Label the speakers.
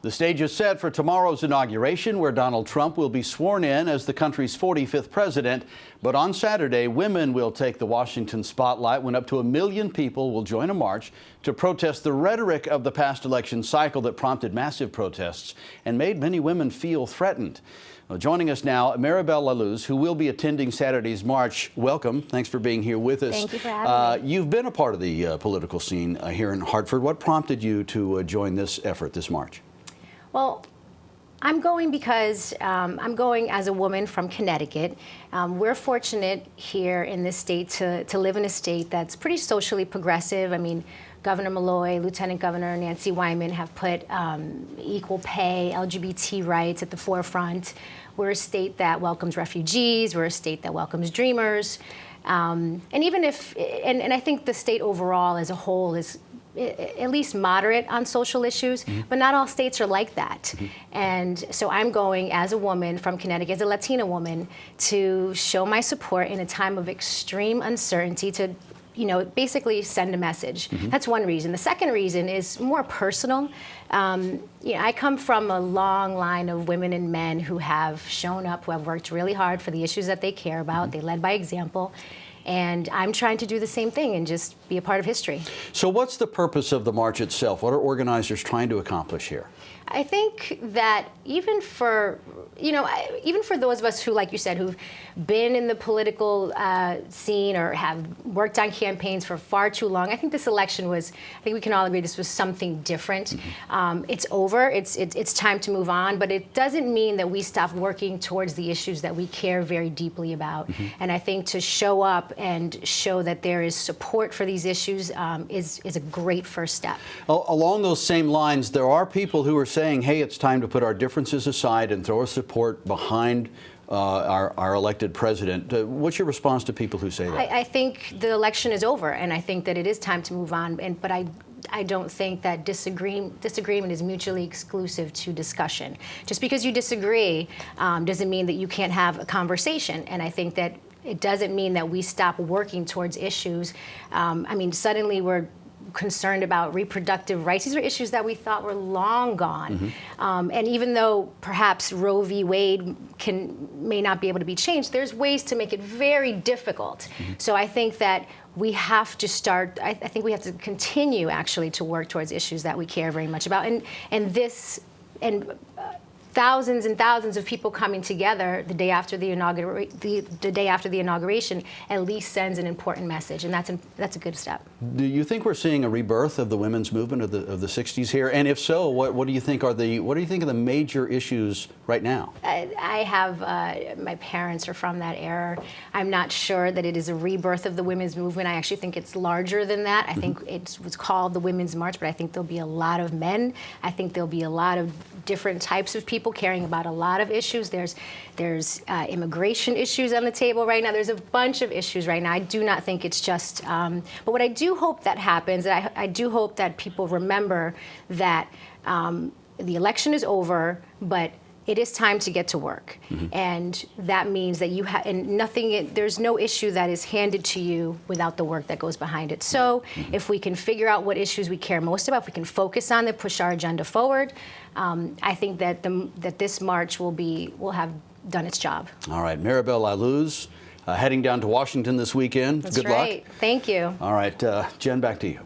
Speaker 1: The stage is set for tomorrow's inauguration, where Donald Trump will be sworn in as the country's 45th president. But on Saturday, women will take the Washington spotlight when up to 1 million people will join a march to protest the rhetoric of the past election cycle that prompted massive protests and made many women feel threatened. Well, joining us now, Maribel La Luz, who will be attending Saturday's march. Welcome. Thanks for being here with us.
Speaker 2: Thank you for having me.
Speaker 1: You've been a part of the political scene here in Hartford. What prompted you to join this effort, this march?
Speaker 2: Well, I'm going because I'm going as a woman from Connecticut. We're fortunate here in this state to live in a state that's pretty socially progressive. I mean, Governor Malloy, Lieutenant Governor Nancy Wyman have put equal pay, LGBT rights at the forefront. We're a state that welcomes refugees. We're a state that welcomes dreamers. And even if, and I think the state overall as a whole is at least moderate on social issues, but not all states are like that. And so I'm going as a woman from Connecticut, as a Latina woman, to show my support in a time of extreme uncertainty, to basically send a message. That's one reason. The second reason is more personal. I come from a long line of women and men who have shown up, who have worked really hard for the issues that they care about. They led by example. And I'm trying to do the same thing and just be a part of history.
Speaker 1: So what's the purpose of the march itself? What are organizers trying to accomplish here?
Speaker 2: I think that even for those of us who, like you said, who've been in the political scene or have worked on campaigns for far too long, I think this election was, I think we can all agree this was something different. It's over, it's time to move on, but it doesn't mean that we stop working towards the issues that we care very deeply about. And I think to show up and show that there is support for these issues is a great first step.
Speaker 1: Along those same lines, there are people who are saying, hey, it's time to put our differences aside and throw our support behind our elected president. What's your response to people who say that?
Speaker 2: I think the election is over, and I think that it is time to move on. But I don't think that disagreement is mutually exclusive to discussion. Just because you disagree doesn't mean that you can't have a conversation. And I think that it doesn't mean that we stop working towards issues. I mean, suddenly we're concerned about reproductive rights. These are issues that we thought were long gone. And even though perhaps Roe v. Wade may not be able to be changed, there's ways to make it very difficult. So I think that we have to start, I think we have to continue actually to work towards issues that we care very much about. And thousands and thousands of people coming together the day after the inauguration at least sends an important message, and that's a good step.
Speaker 1: Do you think we're seeing a rebirth of the women's movement of the 60s here? And if so, what do you think are the major issues right now?
Speaker 2: I have my parents are from that era. I'm not sure that it is a rebirth of the women's movement. I actually think it's larger than that. I think it was called the Women's March, but I think there'll be a lot of men. I think there'll be a lot of different types of people caring about a lot of issues. There's immigration issues on the table right now. There's a bunch of issues right now. I do not think it's just, but what I do hope that happens, I do hope that people remember that the election is over, but it is time to get to work. And that means that there's no issue that is handed to you without the work that goes behind it. So if we can figure out what issues we care most about, if we can focus on them, push our agenda forward, I think that this march will have done its job.
Speaker 1: All right, Maribel La Luz, heading down to Washington this weekend.
Speaker 2: That's
Speaker 1: Good
Speaker 2: right.
Speaker 1: luck.
Speaker 2: Thank you.
Speaker 1: All right, Jen, back to you.